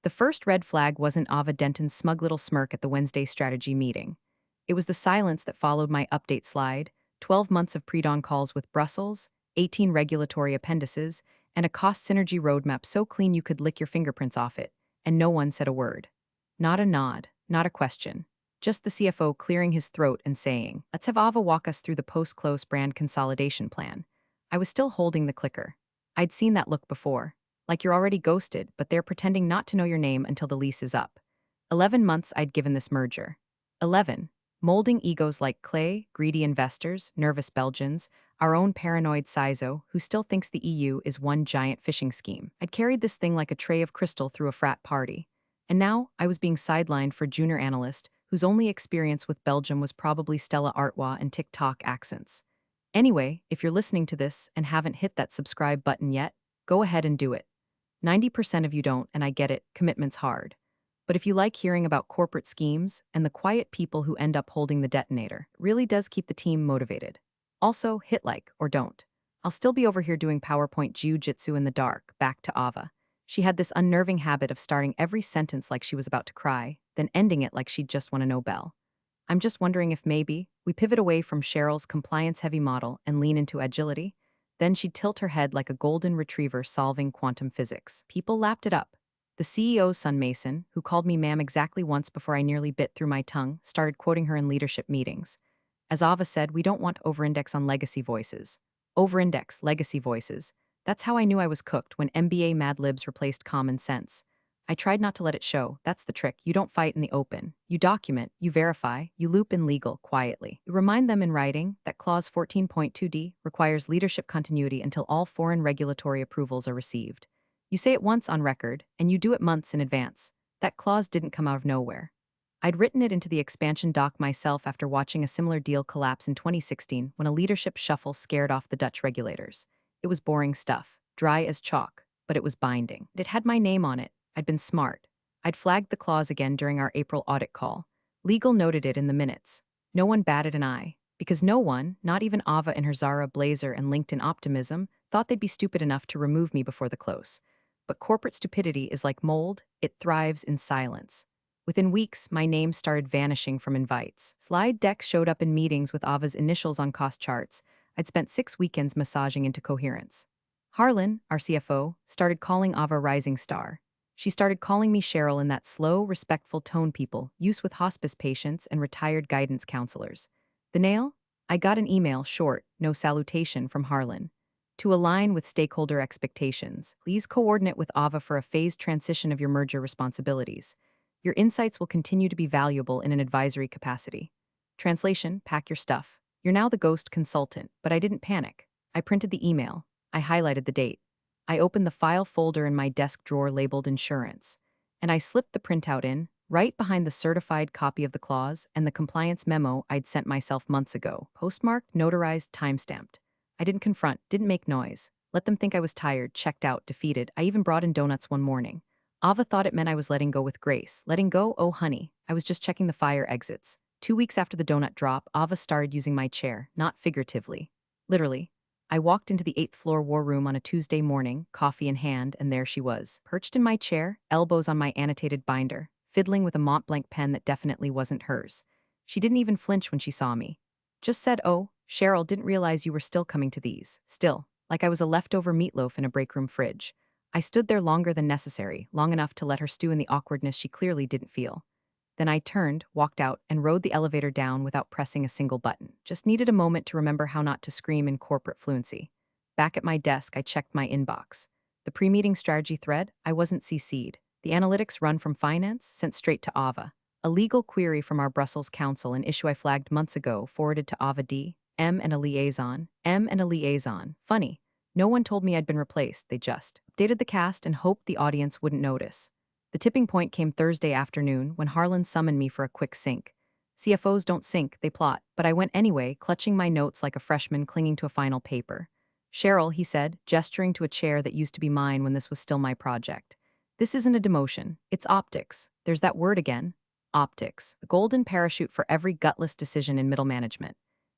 The first red flag wasn't Ava Denton's smug little smirk at the Wednesday strategy meeting. It was the silence that followed my update slide, 12 months of pre-dawn calls with Brussels, 18 regulatory appendices, and a cost synergy roadmap so clean you could lick your fingerprints off it, and no one said a word. Not a nod, not a question. Just the CFO clearing his throat and saying, "Let's have Ava walk us through the post-close brand consolidation plan." I was still holding the clicker. I'd seen that look before. Like you're already ghosted, but they're pretending not to know your name until the lease is up. 11 months I'd given this merger. 11. Molding egos like clay, greedy investors, nervous Belgians, our own paranoid Sizo, who still thinks the EU is one giant fishing scheme. I'd carried this thing like a tray of crystal through a frat party. And now I was being sidelined for junior analyst, whose only experience with Belgium was probably Stella Artois and TikTok accents. Anyway, if you're listening to this and haven't hit that subscribe button yet, go ahead and do it. 90% of you don't, and I get it, commitment's hard. But if you like hearing about corporate schemes and the quiet people who end up holding the detonator, it really does keep the team motivated. Also, hit like or don't. I'll still be over here doing PowerPoint jiu-jitsu in the dark, back to Ava. She had this unnerving habit of starting every sentence like she was about to cry, then ending it like she'd just won a Nobel. I'm just wondering if maybe we pivot away from Cheryl's compliance-heavy model and lean into agility. Then she'd tilt her head like a golden retriever solving quantum physics. People lapped it up. The CEO's son Mason, who called me ma'am exactly once before I nearly bit through my tongue, started quoting her in leadership meetings. As Ava said, we don't want to over-index on legacy voices. Over-index, legacy voices. That's how I knew I was cooked when MBA Mad Libs replaced common sense. I tried not to let it show. That's the trick. You don't fight in the open. You document, you verify, you loop in legal quietly. You remind them in writing that Clause 14.2d requires leadership continuity until all foreign regulatory approvals are received. You say it once on record, and you do it months in advance. That clause didn't come out of nowhere. I'd written it into the expansion doc myself after watching a similar deal collapse in 2016 when a leadership shuffle scared off the Dutch regulators. It was boring stuff, dry as chalk, but it was binding. It had my name on it. I'd been smart. I'd flagged the clause again during our April audit call. Legal noted it in the minutes. No one batted an eye, because no one, not even Ava in her Zara blazer and LinkedIn optimism, thought they'd be stupid enough to remove me before the close. But corporate stupidity is like mold, it thrives in silence. Within weeks, my name started vanishing from invites. Slide decks showed up in meetings with Ava's initials on cost charts. I'd spent 6 weekends massaging into coherence. Harlan, our CFO, started calling Ava Rising Star. She started calling me Cheryl in that slow, respectful tone people use with hospice patients and retired guidance counselors. The nail? I got an email, short, no salutation, from Harlan. To align with stakeholder expectations, please coordinate with Ava for a phased transition of your merger responsibilities. Your insights will continue to be valuable in an advisory capacity. Translation, pack your stuff. You're now the ghost consultant, but I didn't panic. I printed the email. I highlighted the date. I opened the file folder in my desk drawer labeled insurance, and I slipped the printout in, right behind the certified copy of the clause and the compliance memo I'd sent myself months ago, postmarked, notarized, timestamped. I didn't confront, didn't make noise. Let them think I was tired, checked out, defeated. I even brought in donuts one morning. Ava thought it meant I was letting go with grace. Letting go? Oh, honey. I was just checking the fire exits. 2 weeks after the donut drop, Ava started using my chair, not figuratively. Literally. I walked into the 8th floor war room on a Tuesday morning, coffee in hand, and there she was, perched in my chair, elbows on my annotated binder, fiddling with a Mont Blanc pen that definitely wasn't hers. She didn't even flinch when she saw me. Just said, "Oh, Cheryl, didn't realize you were still coming to these." Still, like I was a leftover meatloaf in a break room fridge. I stood there longer than necessary, long enough to let her stew in the awkwardness she clearly didn't feel. Then I turned, walked out, and rode the elevator down without pressing a single button. Just needed a moment to remember how not to scream in corporate fluency. Back at my desk, I checked my inbox. The pre-meeting strategy thread, I wasn't CC'd. The analytics run from finance, sent straight to Ava. A legal query from our Brussels counsel, an issue I flagged months ago, forwarded to Ava D. M and a liaison. M and a liaison. Funny. No one told me I'd been replaced, they just updated the cast and hoped the audience wouldn't notice. The tipping point came Thursday afternoon when Harlan summoned me for a quick sync. CFOs don't sync, they plot, but I went anyway, clutching my notes like a freshman clinging to a final paper. "Cheryl," he said, gesturing to a chair that used to be mine when this was still my project. "This isn't a demotion, it's optics." There's that word again. Optics, the golden parachute for every gutless decision in middle management.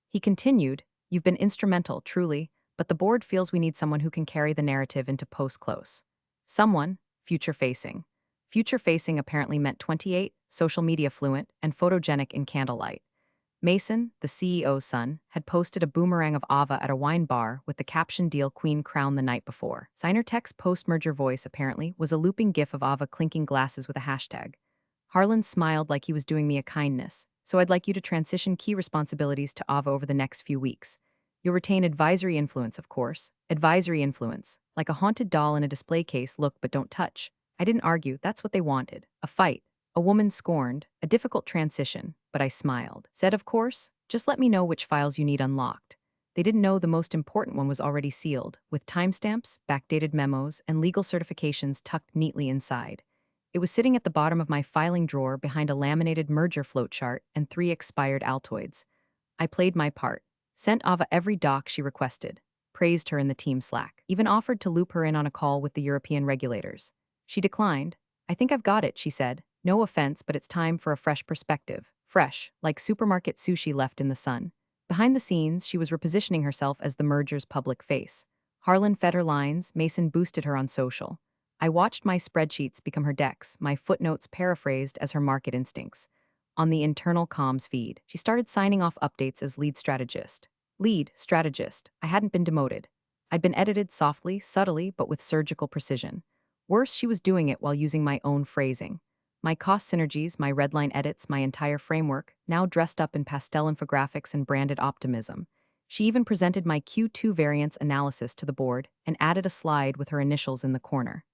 He continued, "You've been instrumental, truly, but the board feels we need someone who can carry the narrative into post-close. Someone, future-facing. Future-facing apparently meant 28, social media fluent, and photogenic in candlelight. Mason, the CEO's son, had posted a boomerang of Ava at a wine bar with the caption "Deal Queen Crown" the night before. Signer Tech's post-merger voice, apparently, was a looping gif of Ava clinking glasses with a hashtag. Harlan smiled like he was doing me a kindness. "So I'd like you to transition key responsibilities to Ava over the next few weeks. You'll retain advisory influence, of course. Advisory influence. Like a haunted doll in a display case, look but don't touch." I didn't argue, that's what they wanted. A fight. A woman scorned, a difficult transition, but I smiled. Said, "Of course, just let me know which files you need unlocked." They didn't know the most important one was already sealed, with timestamps, backdated memos, and legal certifications tucked neatly inside. It was sitting at the bottom of my filing drawer behind a laminated merger flowchart and 3 expired Altoids. I played my part. Sent Ava every doc she requested. Praised her in the team Slack. Even offered to loop her in on a call with the European regulators. She declined. "I think I've got it," she said. "No offense, but it's time for a fresh perspective." Fresh, like supermarket sushi left in the sun. Behind the scenes, she was repositioning herself as the merger's public face. Harlan fed her lines, Mason boosted her on social. I watched my spreadsheets become her decks, my footnotes paraphrased as her market instincts. On the internal comms feed, she started signing off updates as lead strategist. Lead strategist. I hadn't been demoted. I'd been edited softly, subtly, but with surgical precision. Worse, she was doing it while using my own phrasing. My cost synergies, my redline edits, my entire framework, now dressed up in pastel infographics and branded optimism. She even presented my Q2 variance analysis to the board and added a slide with her initials in the corner.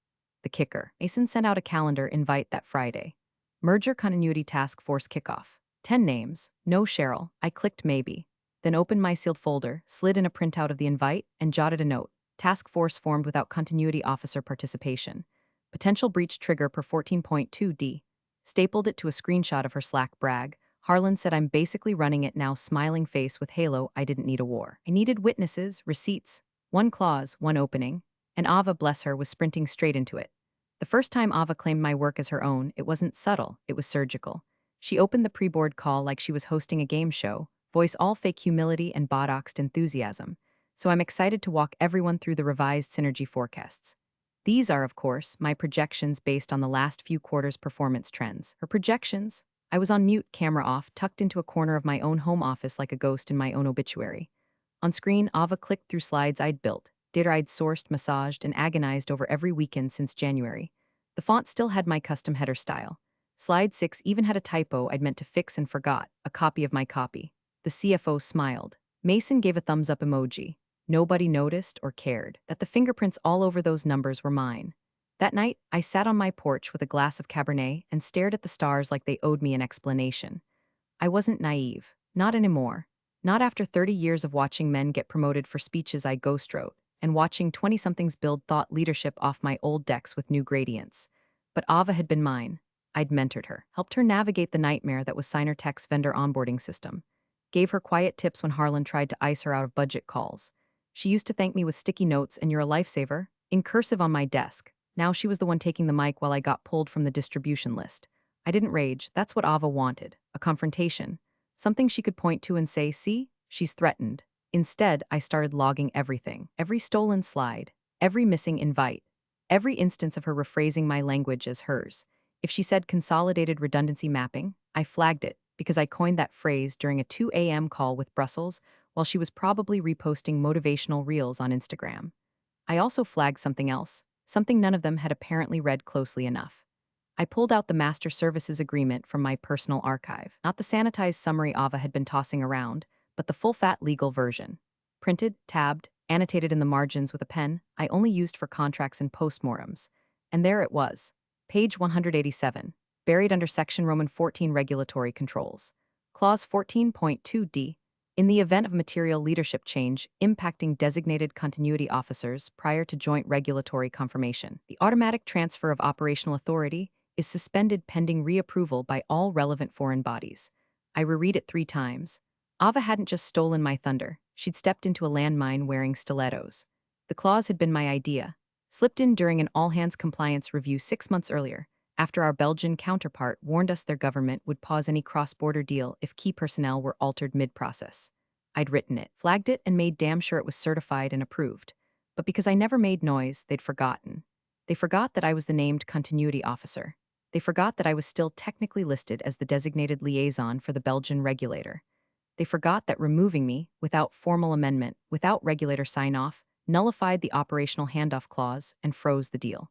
The kicker. Mason sent out a calendar invite that Friday. Merger Continuity Task Force Kickoff. 10 names. No Cheryl. I clicked maybe. Then opened my sealed folder, slid in a printout of the invite, and jotted a note. Task force formed without continuity officer participation. Potential breach trigger per 14.2d. Stapled it to a screenshot of her Slack brag. Harlan said, "I'm basically running it now," smiling face with halo. I didn't need a war. I needed witnesses, receipts. One clause, one opening. And Ava, bless her, was sprinting straight into it. The first time Ava claimed my work as her own, it wasn't subtle, it was surgical. She opened the pre-board call like she was hosting a game show, voice all fake humility and botoxed enthusiasm. So I'm excited to walk everyone through the revised synergy forecasts. These are, of course, my projections based on the last few quarters' performance trends. Her projections? I was on mute, camera off, tucked into a corner of my own home office like a ghost in my own obituary. On screen, Ava clicked through slides I'd built, data I'd sourced, massaged, and agonized over every weekend since January. The font still had my custom header style. Slide 6 even had a typo I'd meant to fix and forgot, a copy of my copy. The CFO smiled. Mason gave a thumbs up emoji. Nobody noticed or cared that the fingerprints all over those numbers were mine. That night, I sat on my porch with a glass of Cabernet and stared at the stars like they owed me an explanation. I wasn't naive. Not anymore. Not after 30 years of watching men get promoted for speeches I ghost wrote, and watching 20-somethings build thought leadership off my old decks with new gradients. But Ava had been mine. I'd mentored her, helped her navigate the nightmare that was Signer Tech's vendor onboarding system. Gave her quiet tips when Harlan tried to ice her out of budget calls. She used to thank me with sticky notes and "You're a lifesaver" in cursive on my desk. Now she was the one taking the mic while I got pulled from the distribution list. I didn't rage, that's what Ava wanted, a confrontation. Something she could point to and say, "See, she's threatened." Instead, I started logging everything, every stolen slide, every missing invite, every instance of her rephrasing my language as hers. If she said consolidated redundancy mapping, I flagged it, because I coined that phrase during a 2 a.m. call with Brussels while she was probably reposting motivational reels on Instagram. I also flagged something else, something none of them had apparently read closely enough. I pulled out the Master Services Agreement from my personal archive, not the sanitized summary Ava had been tossing around, but the full-fat legal version. Printed, tabbed, annotated in the margins with a pen I only used for contracts and postmortems. And there it was, page 187, buried under Section Roman 14 Regulatory Controls. Clause 14.2d. In the event of material leadership change impacting designated continuity officers prior to joint regulatory confirmation, the automatic transfer of operational authority is suspended pending reapproval by all relevant foreign bodies. I reread it 3 times. Ava hadn't just stolen my thunder, she'd stepped into a landmine wearing stilettos. The clause had been my idea, slipped in during an all-hands compliance review 6 months earlier, after our Belgian counterpart warned us their government would pause any cross-border deal if key personnel were altered mid-process. I'd written it, flagged it, and made damn sure it was certified and approved. But because I never made noise, they'd forgotten. They forgot that I was the named continuity officer. They forgot that I was still technically listed as the designated liaison for the Belgian regulator. They forgot that removing me, without formal amendment, without regulator sign-off, nullified the operational handoff clause and froze the deal.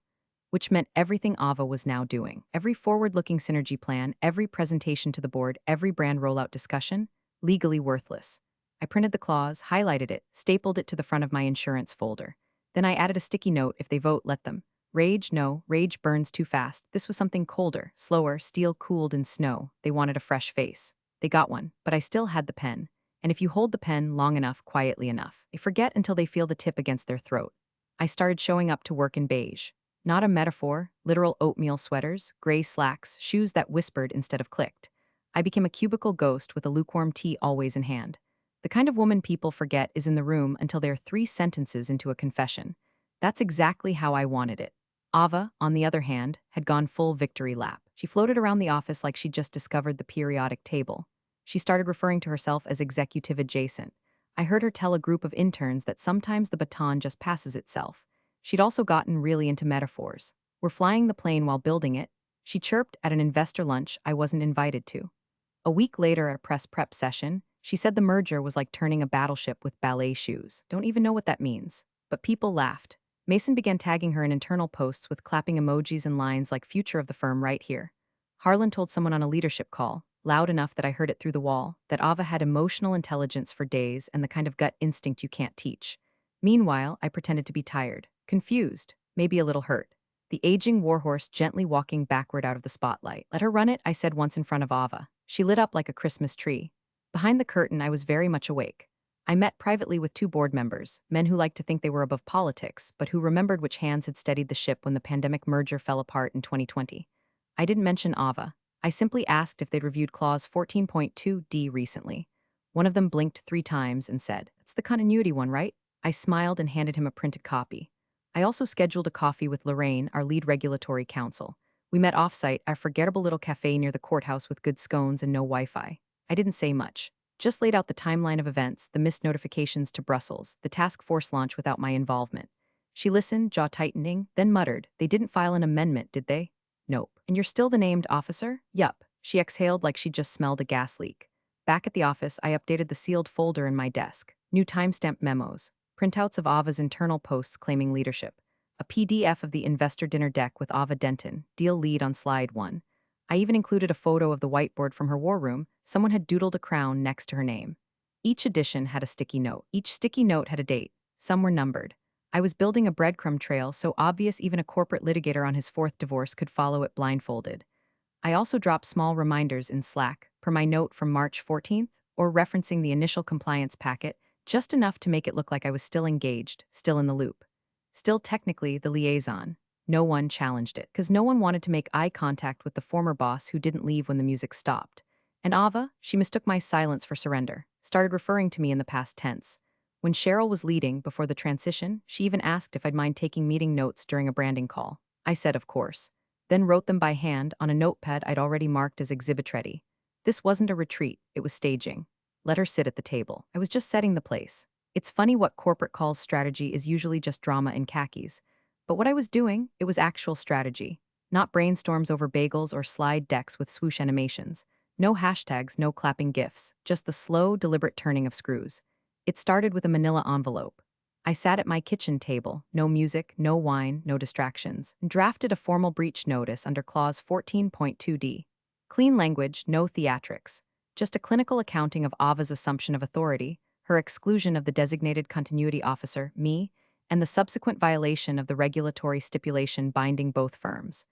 Which meant everything Ava was now doing. Every forward-looking synergy plan, every presentation to the board, every brand rollout discussion, legally worthless. I printed the clause, highlighted it, stapled it to the front of my insurance folder. Then I added a sticky note: if they vote, let them. Rage, no, rage burns too fast. This was something colder, slower, steel-cooled in snow. They wanted a fresh face. They got one, but I still had the pen. And if you hold the pen long enough, quietly enough, they forget until they feel the tip against their throat. I started showing up to work in beige. Not a metaphor, literal oatmeal sweaters, gray slacks, shoes that whispered instead of clicked. I became a cubicle ghost with a lukewarm tea always in hand. The kind of woman people forget is in the room until they're 3 sentences into a confession. That's exactly how I wanted it. Ava, on the other hand, had gone full victory lap. She floated around the office like she'd just discovered the periodic table. She started referring to herself as executive adjacent. I heard her tell a group of interns that sometimes the baton just passes itself. She'd also gotten really into metaphors. We're flying the plane while building it, she chirped at an investor lunch I wasn't invited to. A week later at a press prep session, she said the merger was like turning a battleship with ballet shoes. Don't even know what that means. But people laughed. Mason began tagging her in internal posts with clapping emojis and lines like "future of the firm right here." Harlan told someone on a leadership call, loud enough that I heard it through the wall, that Ava had emotional intelligence for days and the kind of gut instinct you can't teach. Meanwhile, I pretended to be tired, confused, maybe a little hurt. The aging warhorse gently walking backward out of the spotlight. "Let her run it," I said once in front of Ava. She lit up like a Christmas tree. Behind the curtain, I was very much awake. I met privately with 2 board members, men who liked to think they were above politics, but who remembered which hands had steadied the ship when the pandemic merger fell apart in 2020. I didn't mention Ava. I simply asked if they'd reviewed Clause 14.2D recently. One of them blinked 3 times and said, "It's the continuity one, right?" I smiled and handed him a printed copy. I also scheduled a coffee with Lorraine, our lead regulatory counsel. We met off-site at a forgettable little cafe near the courthouse with good scones and no Wi-Fi. I didn't say much. Just laid out the timeline of events, the missed notifications to Brussels, the task force launch without my involvement. She listened, jaw tightening, then muttered, "They didn't file an amendment, did they?" "Nope." "And you're still the named officer?" "Yup." She exhaled like she'd just smelled a gas leak. Back at the office, I updated the sealed folder in my desk. New timestamp memos, printouts of Ava's internal posts claiming leadership, a PDF of the investor dinner deck with Ava Denton, deal lead on slide 1. I even included a photo of the whiteboard from her war room. Someone had doodled a crown next to her name. Each edition had a sticky note. Each sticky note had a date. Some were numbered. I was building a breadcrumb trail so obvious even a corporate litigator on his 4th divorce could follow it blindfolded. I also dropped small reminders in Slack, per my note from March 14th, or referencing the initial compliance packet, just enough to make it look like I was still engaged, still in the loop. Still technically the liaison. No one challenged it, because no one wanted to make eye contact with the former boss who didn't leave when the music stopped. And Ava, she mistook my silence for surrender, started referring to me in the past tense. When Cheryl was leading before the transition, she even asked if I'd mind taking meeting notes during a branding call. I said of course. Then wrote them by hand on a notepad I'd already marked as exhibit ready. This wasn't a retreat, it was staging. Let her sit at the table. I was just setting the place. It's funny what corporate calls strategy is usually just drama in khakis. But what I was doing, it was actual strategy. Not brainstorms over bagels or slide decks with swoosh animations. No hashtags, no clapping gifs, just the slow, deliberate turning of screws. It started with a manila envelope. I sat at my kitchen table, no music, no wine, no distractions, and drafted a formal breach notice under Clause 14.2D. Clean language, no theatrics. Just a clinical accounting of Ava's assumption of authority, her exclusion of the designated continuity officer, me, and the subsequent violation of the regulatory stipulation binding both firms.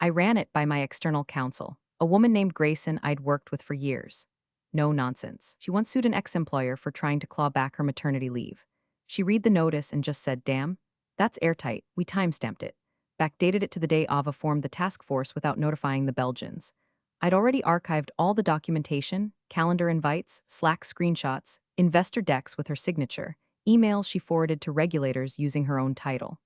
I ran it by my external counsel, a woman named Grayson I'd worked with for years. No nonsense. She once sued an ex-employer for trying to claw back her maternity leave. She read the notice and just said, "Damn, that's airtight, we timestamped it." Backdated it to the day Ava formed the task force without notifying the Belgians. I'd already archived all the documentation, calendar invites, Slack screenshots, investor decks with her signature, emails she forwarded to regulators using her own title.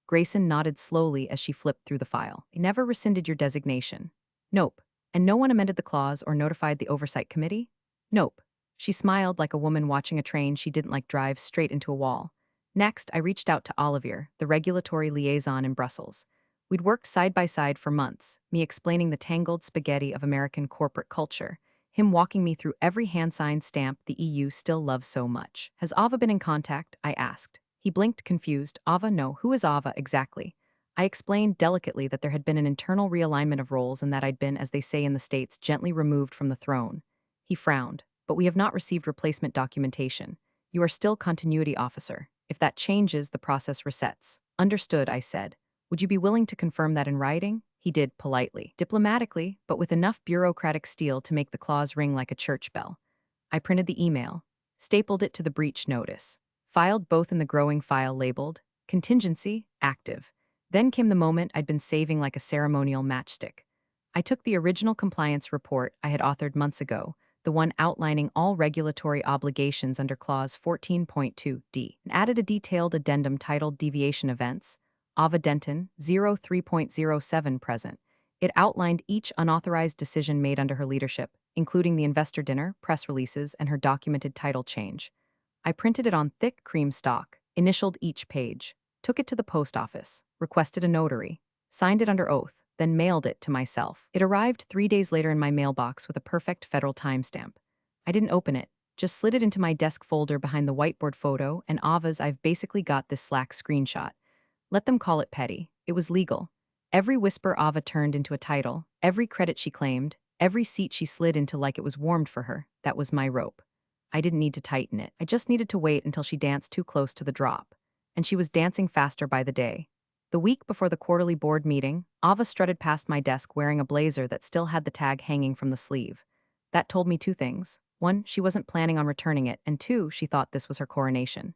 Grayson nodded slowly as she flipped through the file. "They never rescinded your designation." "Nope." "And no one amended the clause or notified the oversight committee?" "Nope." She smiled like a woman watching a train she didn't like drive straight into a wall. Next, I reached out to Olivier, the regulatory liaison in Brussels. We'd worked side by side for months, me explaining the tangled spaghetti of American corporate culture, him walking me through every hand-signed stamp the EU still loves so much. Has Ava been in contact? I asked. He blinked, confused. Ava, no. Who is Ava exactly? I explained delicately that there had been an internal realignment of roles and that I'd been, as they say in the States, gently removed from the throne. He frowned. But we have not received replacement documentation. You are still continuity officer. If that changes, the process resets. Understood, I said. Would you be willing to confirm that in writing? He did, politely, diplomatically, but with enough bureaucratic steel to make the clause ring like a church bell. I printed the email, stapled it to the breach notice, filed both in the growing file labeled contingency, active. Then came the moment I'd been saving like a ceremonial matchstick. I took the original compliance report I had authored months ago, the one outlining all regulatory obligations under Clause 14.2d, and added a detailed addendum titled Deviation Events, Ava Denton, 03.07 present. It outlined each unauthorized decision made under her leadership, including the investor dinner, press releases, and her documented title change. I printed it on thick cream stock, initialed each page, took it to the post office, requested a notary, signed it under oath, then mailed it to myself. It arrived 3 days later in my mailbox with a perfect federal timestamp. I didn't open it, just slid it into my desk folder behind the whiteboard photo, and Ava's I've basically got this Slack screenshot. Let them call it petty. It was legal. Every whisper Ava turned into a title, every credit she claimed, every seat she slid into like it was warmed for her, that was my rope. I didn't need to tighten it. I just needed to wait until she danced too close to the drop. And she was dancing faster by the day. The week before the quarterly board meeting, Ava strutted past my desk wearing a blazer that still had the tag hanging from the sleeve. That told me two things. One, she wasn't planning on returning it, and two, she thought this was her coronation.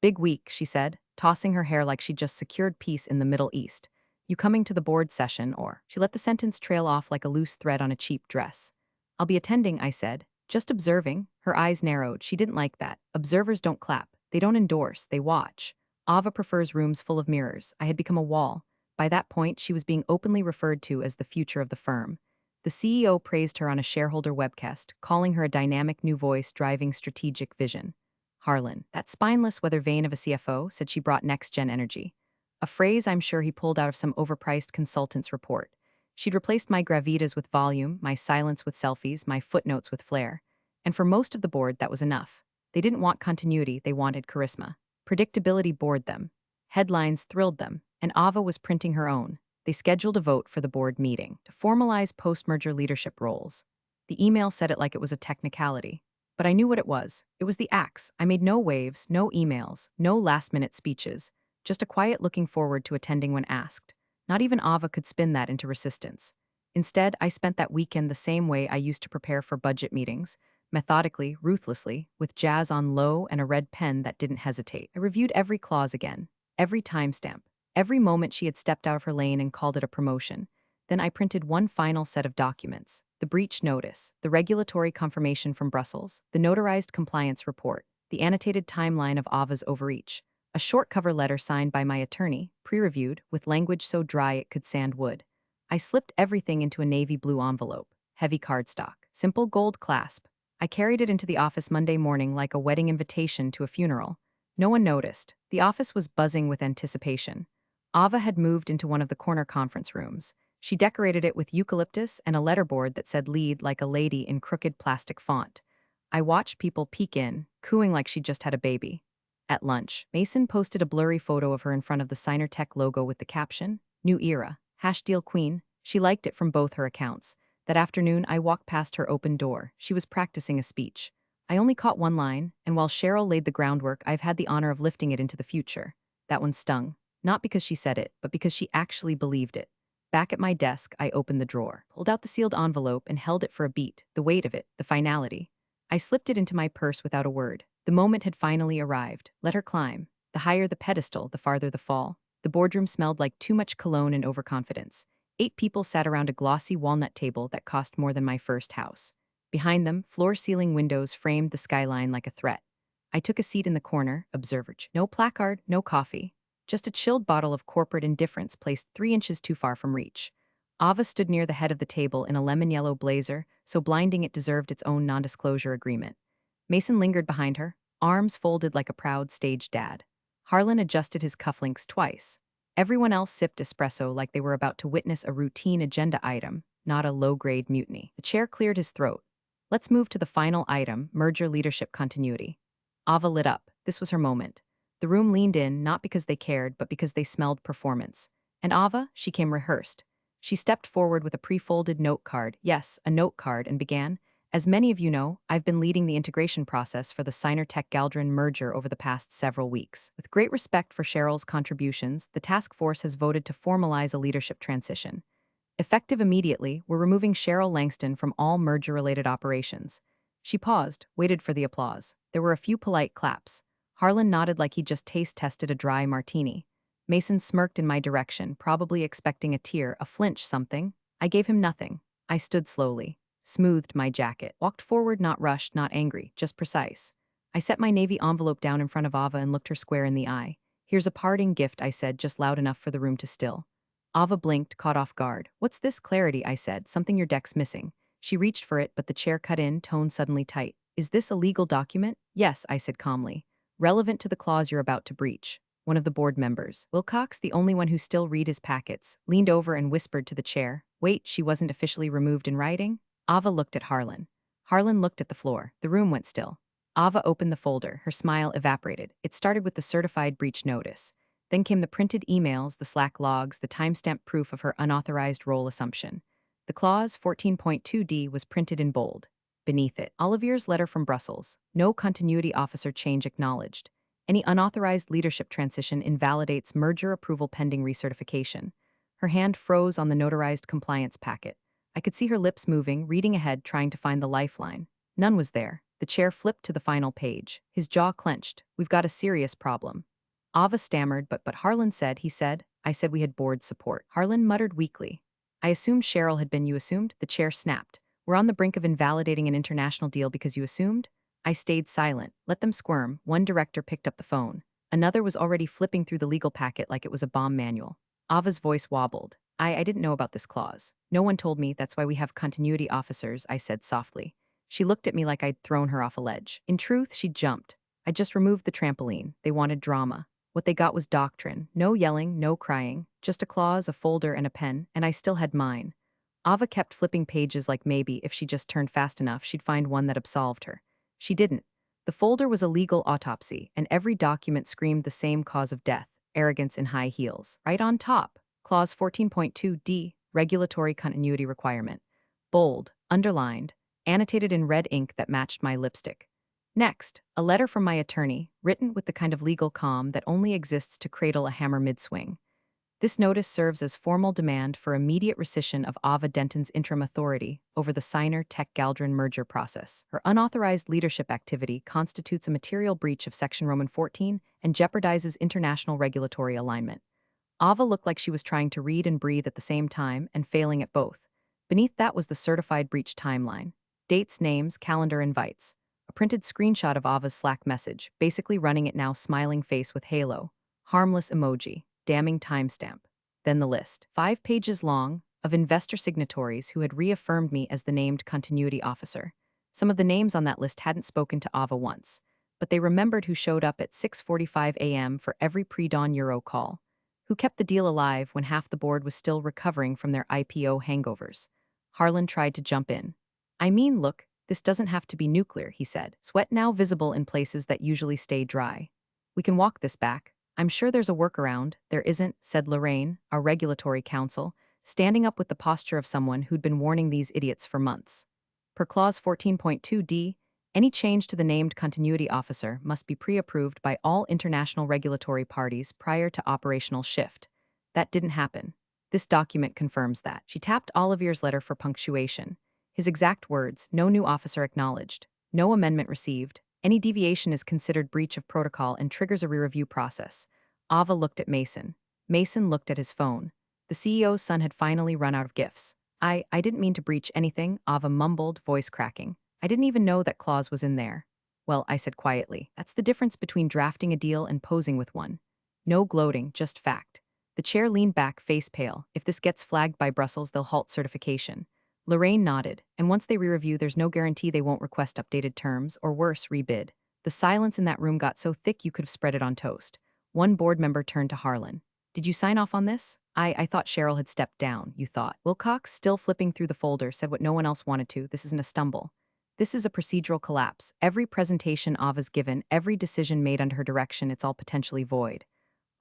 Big week, she said, tossing her hair like she'd just secured peace in the Middle East. You coming to the board session, or? She let the sentence trail off like a loose thread on a cheap dress. I'll be attending, I said. Just observing. Her eyes narrowed. She didn't like that. Observers don't clap. They don't endorse. They watch. Ava prefers rooms full of mirrors. I had become a wall. By that point, she was being openly referred to as the future of the firm. The CEO praised her on a shareholder webcast, calling her a dynamic new voice driving strategic vision. Harlan, that spineless weather vane of a CFO, said she brought next-gen energy. A phrase I'm sure he pulled out of some overpriced consultant's report. She'd replaced my gravitas with volume, my silence with selfies, my footnotes with flair. And for most of the board, that was enough. They didn't want continuity, they wanted charisma. Predictability bored them. Headlines thrilled them, and Ava was printing her own. They scheduled a vote for the board meeting to formalize post-merger leadership roles. The email said it like it was a technicality. But I knew what it was. It was the axe. I made no waves, no emails, no last-minute speeches, just a quiet looking forward to attending when asked. Not even Ava could spin that into resistance. Instead, I spent that weekend the same way I used to prepare for budget meetings, methodically, ruthlessly, with jazz on low and a red pen that didn't hesitate. I reviewed every clause again, every timestamp, every moment she had stepped out of her lane and called it a promotion. Then I printed one final set of documents: the breach notice, the regulatory confirmation from Brussels, the notarized compliance report, the annotated timeline of Ava's overreach, a short cover letter signed by my attorney, pre-reviewed, with language so dry it could sand wood. I slipped everything into a navy blue envelope, heavy cardstock, simple gold clasp. I carried it into the office Monday morning like a wedding invitation to a funeral. No one noticed. The office was buzzing with anticipation. Ava had moved into one of the corner conference rooms. She decorated it with eucalyptus and a letterboard that said "Lead" like a lady in crooked plastic font. I watched people peek in, cooing like she'd just had a baby. At lunch, Mason posted a blurry photo of her in front of the Signer Tech logo with the caption, "New Era, #deal Queen." She liked it from both her accounts. That afternoon, I walked past her open door. She was practicing a speech. I only caught one line, and while Cheryl laid the groundwork, I've had the honor of lifting it into the future. That one stung. Not because she said it, but because she actually believed it. Back at my desk, I opened the drawer, pulled out the sealed envelope, and held it for a beat, the weight of it, the finality. I slipped it into my purse without a word. The moment had finally arrived. Let her climb. The higher the pedestal, the farther the fall. The boardroom smelled like too much cologne and overconfidence. 8 people sat around a glossy walnut table that cost more than my first house. Behind them, floor-ceiling windows framed the skyline like a threat. I took a seat in the corner, observage. No placard, no coffee. Just a chilled bottle of corporate indifference placed 3 inches too far from reach. Ava stood near the head of the table in a lemon-yellow blazer, so blinding it deserved its own non-disclosure agreement. Mason lingered behind her, arms folded like a proud stage dad. Harlan adjusted his cufflinks twice. Everyone else sipped espresso like they were about to witness a routine agenda item, not a low-grade mutiny. The chair cleared his throat. Let's move to the final item, merger leadership continuity. Ava lit up. This was her moment. The room leaned in, not because they cared, but because they smelled performance. And Ava, she came rehearsed. She stepped forward with a pre-folded note card, yes, a note card, and began, as many of you know, I've been leading the integration process for the Signer-Tech-Galdron merger over the past several weeks. With great respect for Cheryl's contributions, the task force has voted to formalize a leadership transition. Effective immediately, we're removing Cheryl Langston from all merger-related operations. She paused, waited for the applause. There were a few polite claps. Harlan nodded like he'd just taste-tested a dry martini. Mason smirked in my direction, probably expecting a tear, a flinch, something. I gave him nothing. I stood slowly, smoothed my jacket, walked forward, not rushed, not angry, just precise. I set my navy envelope down in front of Ava and looked her square in the eye. Here's a parting gift, I said, just loud enough for the room to still. Ava blinked, caught off guard. What's this? Clarity, I said. Something your deck's missing. She reached for it, but the chair cut in, tone suddenly tight. Is this a legal document? Yes, I said calmly. Relevant to the clause you're about to breach. One of the board members, Wilcox, the only one who still read his packets, leaned over and whispered to the chair. Wait, she wasn't officially removed in writing? Ava looked at Harlan. Harlan looked at the floor. The room went still. Ava opened the folder. Her smile evaporated. It started with the certified breach notice. Then came the printed emails, the Slack logs, the timestamp proof of her unauthorized role assumption. The clause 14.2d was printed in bold. Beneath it, Olivier's letter from Brussels. No continuity officer change acknowledged. Any unauthorized leadership transition invalidates merger approval pending recertification. Her hand froze on the notarized compliance packet. I could see her lips moving, reading ahead, trying to find the lifeline. None was there. The chair flipped to the final page. His jaw clenched. We've got a serious problem. Ava stammered, but Harlan said, he said. I said we had board support. Harlan muttered weakly. I assumed Cheryl had been. You assumed? The chair snapped. We're on the brink of invalidating an international deal because you assumed? I stayed silent. Let them squirm. One director picked up the phone. Another was already flipping through the legal packet like it was a bomb manual. Ava's voice wobbled. I didn't know about this clause. No one told me. That's why we have continuity officers, I said softly. She looked at me like I'd thrown her off a ledge. In truth, she jumped. I just removed the trampoline. They wanted drama. What they got was doctrine. No yelling, no crying. Just a clause, a folder, and a pen, and I still had mine. Ava kept flipping pages like maybe, if she just turned fast enough, she'd find one that absolved her. She didn't. The folder was a legal autopsy, and every document screamed the same cause of death: arrogance in high heels. Right on top, Clause 14.2d, regulatory continuity requirement. Bold, underlined, annotated in red ink that matched my lipstick. Next, a letter from my attorney, written with the kind of legal calm that only exists to cradle a hammer mid-swing. This notice serves as formal demand for immediate rescission of Ava Denton's interim authority over the Signer-Tech-Galdron merger process. Her unauthorized leadership activity constitutes a material breach of Section Roman 14 and jeopardizes international regulatory alignment. Ava looked like she was trying to read and breathe at the same time and failing at both. Beneath that was the certified breach timeline. Dates, names, calendar invites. A printed screenshot of Ava's Slack message, basically running it now smiling face with halo. Harmless emoji. Damning timestamp. Then the list, 5 pages long, of investor signatories who had reaffirmed me as the named continuity officer. Some of the names on that list hadn't spoken to Ava once, but they remembered who showed up at 6:45 a.m. for every pre-dawn Euro call, who kept the deal alive when half the board was still recovering from their IPO hangovers. Harlan tried to jump in. I mean, look, this doesn't have to be nuclear, he said. Sweat now visible in places that usually stay dry. We can walk this back. I'm sure there's a workaround. There isn't, said Lorraine, our regulatory counsel, standing up with the posture of someone who'd been warning these idiots for months. Per Clause 14.2d, any change to the named continuity officer must be pre-approved by all international regulatory parties prior to operational shift. That didn't happen. This document confirms that. She tapped Olivier's letter for punctuation. His exact words: no new officer acknowledged, no amendment received. Any deviation is considered breach of protocol and triggers a re-review process. Ava looked at Mason. Mason looked at his phone. The CEO's son had finally run out of gifts. I didn't mean to breach anything, Ava mumbled, voice cracking. I didn't even know that clause was in there. Well, I said quietly, that's the difference between drafting a deal and posing with one. No gloating, just fact. The chair leaned back, face pale. If this gets flagged by Brussels, they'll halt certification. Lorraine nodded, and once they re-review, there's no guarantee they won't request updated terms, or worse, rebid. The silence in that room got so thick you could have spread it on toast. One board member turned to Harlan. Did you sign off on this? I thought Cheryl had stepped down, you thought. Wilcox, still flipping through the folder, said what no one else wanted to. This isn't a stumble. This is a procedural collapse. Every presentation Ava's given, every decision made under her direction, it's all potentially void.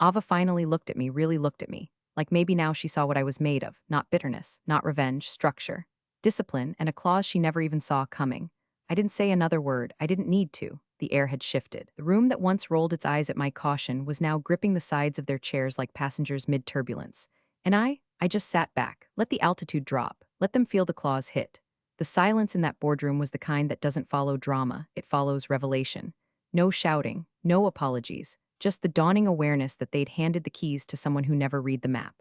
Ava finally looked at me, really looked at me. Like maybe now she saw what I was made of. Not bitterness, not revenge, structure. Discipline, and a clause she never even saw coming. I didn't say another word. I didn't need to. The air had shifted. The room that once rolled its eyes at my caution was now gripping the sides of their chairs like passengers mid-turbulence. And I just sat back, let the altitude drop, let them feel the claws hit. The silence in that boardroom was the kind that doesn't follow drama, it follows revelation. No shouting, no apologies, just the dawning awareness that they'd handed the keys to someone who never read the map.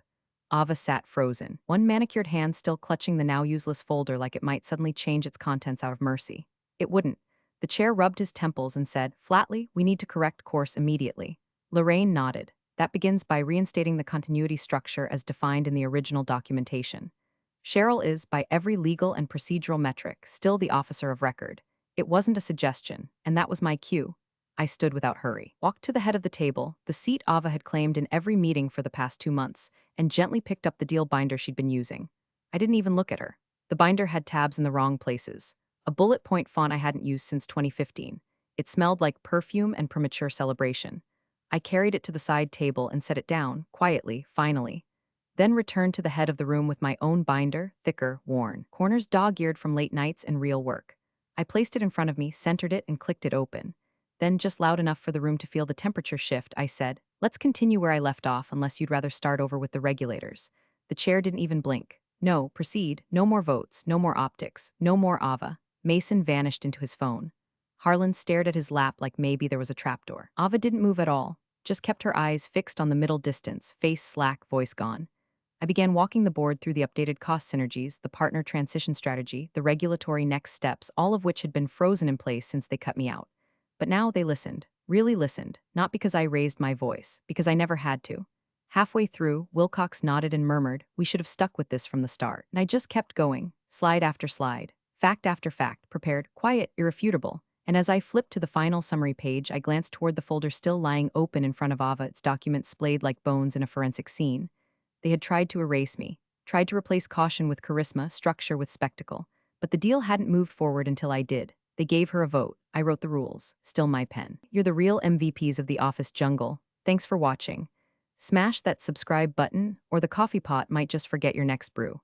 Ava sat frozen, one manicured hand still clutching the now useless folder like it might suddenly change its contents out of mercy. It wouldn't. The chair rubbed his temples and said, flatly, we need to correct course immediately. Lorraine nodded. That begins by reinstating the continuity structure as defined in the original documentation. Cheryl is, by every legal and procedural metric, still the officer of record. It wasn't a suggestion, and that was my cue. I stood without hurry, walked to the head of the table, the seat Ava had claimed in every meeting for the past 2 months, and gently picked up the deal binder she'd been using. I didn't even look at her. The binder had tabs in the wrong places. A bullet point font I hadn't used since 2015. It smelled like perfume and premature celebration. I carried it to the side table and set it down, quietly, finally. Then returned to the head of the room with my own binder, thicker, worn, corners dog-eared from late nights and real work. I placed it in front of me, centered it, and clicked it open. Then, just loud enough for the room to feel the temperature shift, I said, let's continue where I left off unless you'd rather start over with the regulators. The chair didn't even blink. No, proceed, no more votes, no more optics, no more Ava. Mason vanished into his phone. Harlan stared at his lap like maybe there was a trapdoor. Ava didn't move at all, just kept her eyes fixed on the middle distance, face slack, voice gone. I began walking the board through the updated cost synergies, the partner transition strategy, the regulatory next steps, all of which had been frozen in place since they cut me out. But now they listened, really listened, not because I raised my voice, because I never had to. Halfway through, Wilcox nodded and murmured, we should have stuck with this from the start. And I just kept going, slide after slide, fact after fact, prepared, quiet, irrefutable. And as I flipped to the final summary page, I glanced toward the folder still lying open in front of Ava, its documents splayed like bones in a forensic scene. They had tried to erase me, tried to replace caution with charisma, structure with spectacle. But the deal hadn't moved forward until I did. They gave her a vote. I wrote the rules. Still my pen. You're the real MVPs of the office jungle. Thanks for watching. Smash that subscribe button, or the coffee pot might just forget your next brew.